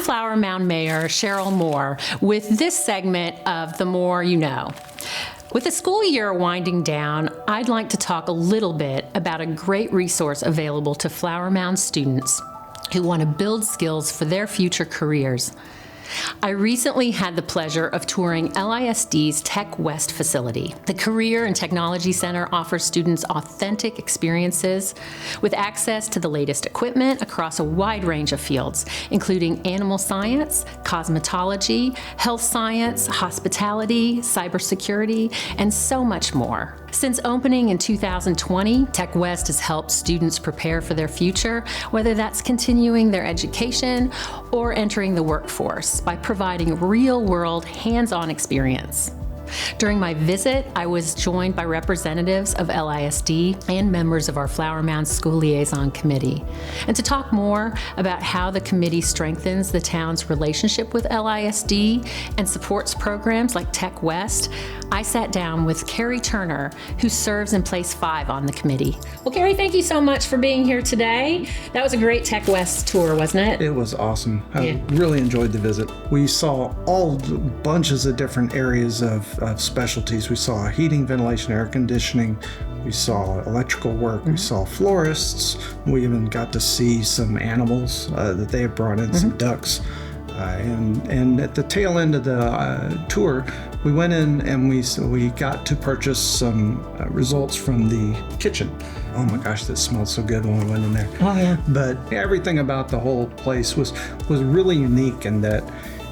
Flower Mound Mayor Cheryl Moore with this segment of The More You Know. With the school year winding down, I'd like to talk a little bit about a great resource available to Flower Mound students who want to build skills for their future careers. I recently had the pleasure of touring LISD's TECC-West facility. The Career and Technology Center offers students authentic experiences with access to the latest equipment across a wide range of fields, including animal science, cosmetology, health science, hospitality, cybersecurity, and so much more. Since opening in 2020, TECC-West has helped students prepare for their future, whether that's continuing their education or entering the workforce, by providing real-world, hands-on experience. During my visit, I was joined by representatives of LISD and members of our Flower Mound School Liaison Committee. And to talk more about how the committee strengthens the town's relationship with LISD and supports programs like TECC-West, I sat down with Carrie Turner, who serves in place 5 on the committee. Well, Carrie, thank you so much for being here today. That was a great TECC-West tour, wasn't it? It was awesome. I really enjoyed the visit. We saw all bunches of different areas of specialties. We saw heating, ventilation, air conditioning. We saw electrical work. We saw florists. We even got to see some animals that they had brought in, some ducks. And at the tail end of the tour, we went in and we got to purchase some results from the kitchen. Oh my gosh, that smelled so good when we went in there. Oh yeah. But everything about the whole place was really unique in that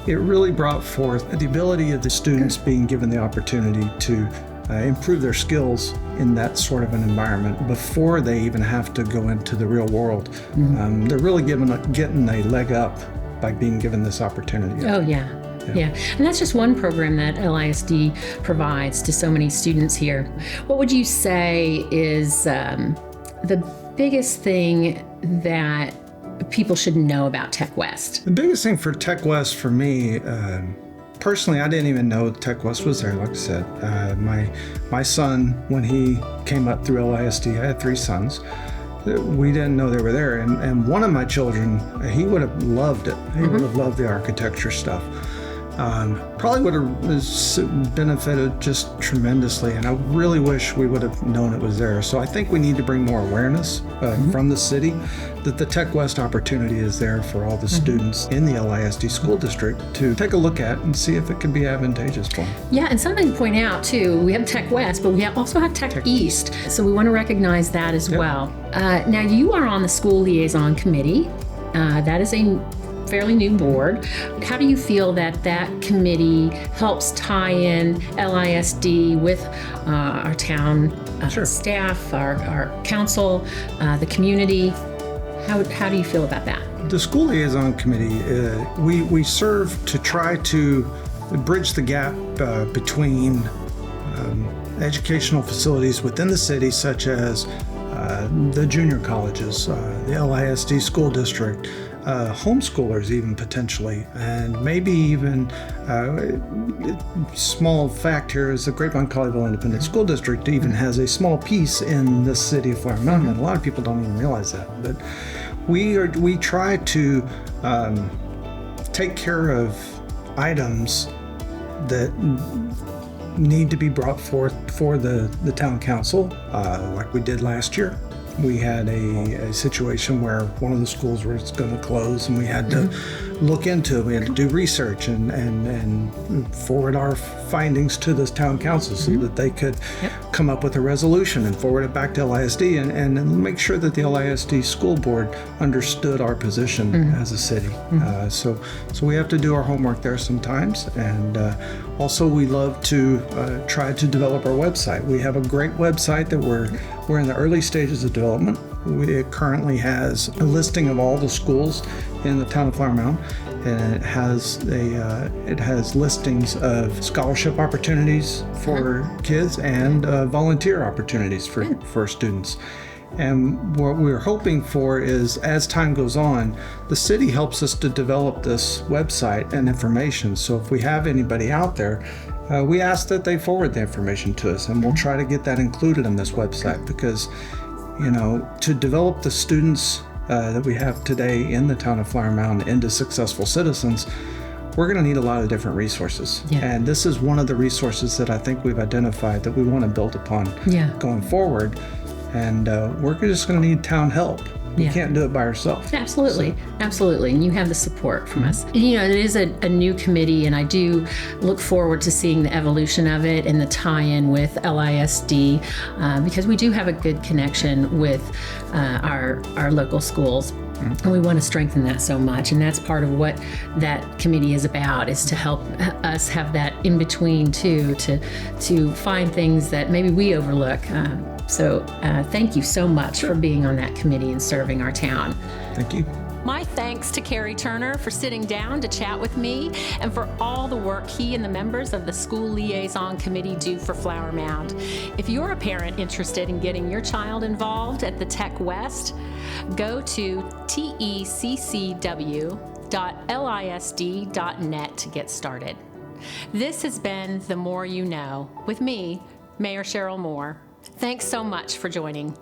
it really brought forth the ability of the students being given the opportunity to improve their skills in that sort of an environment before they even have to go into the real world. They're really getting a leg up by being given this opportunity. Oh yeah. Yeah, and that's just one program that LISD provides to so many students here. What would you say is the biggest thing that people should know about TECC-West? The biggest thing for TECC-West for me, personally, I didn't even know TECC-West was there. Like I said, my son, when he came up through LISD, I had 3 sons. We didn't know they were there, and one of my children, he would have loved it. He would have loved the architecture stuff. Probably would have benefited just tremendously, and I really wish we would have known it was there. So I think we need to bring more awareness from the city that the TECC-West opportunity is there for all the students in the LISD school district to take a look at and see if it can be advantageous for them. Yeah, and something to point out too, we have TECC-West, but we also have TECC-East, so we want to recognize that as well. Now you are on the school liaison committee. That is a fairly new board. How do you feel that committee helps tie in LISD with our town staff, our council, the community? How do you feel about that? The school liaison committee, we serve to try to bridge the gap between educational facilities within the city, such as the junior colleges, the LISD school district, homeschoolers even potentially, and maybe even small fact here is the Grapevine Colleyville Independent School District even has a small piece in the city of Flower Mound, and a lot of people don't even realize that. But we try to take care of items that need to be brought forth for the town council, like we did last year. We had a situation where one of the schools was going to close, and we had to look into it. We had to do research and forward our findings to the town council so that they could come up with a resolution and forward it back to LISD and make sure that the LISD school board understood our position as a city. So we have to do our homework there sometimes, and also we love to try to develop our website. We have a great website that we're in the early stages of development. It currently has a listing of all the schools in the town of Flower Mound, and it has listings of scholarship opportunities for kids and volunteer opportunities for students. And what we're hoping for is, as time goes on, the city helps us to develop this website and information. So if we have anybody out there, we ask that they forward the information to us, and we'll try to get that included in this website, because, you know, to develop the students' that we have today in the town of Flower Mound into successful citizens, we're going to need a lot of different resources. Yeah. And this is one of the resources that I think we've identified that we want to build upon going forward. And we're just going to need town help. We can't do it by ourselves. Absolutely. Absolutely. And you have the support from us. You know, it is a new committee, and I do look forward to seeing the evolution of it and the tie-in with LISD, because we do have a good connection with our local schools. And we want to strengthen that so much. And that's part of what that committee is about, is to help us have that in between too, to find things that maybe we overlook. So thank you so much for being on that committee and serving our town. Thank you. My thanks to Carrie Turner for sitting down to chat with me, and for all the work he and the members of the School Liaison Committee do for Flower Mound. If you're a parent interested in getting your child involved at the TECC-West, go to teccw.lisd.net to get started. This has been The More You Know with me, Mayor Cheryl Moore. Thanks so much for joining.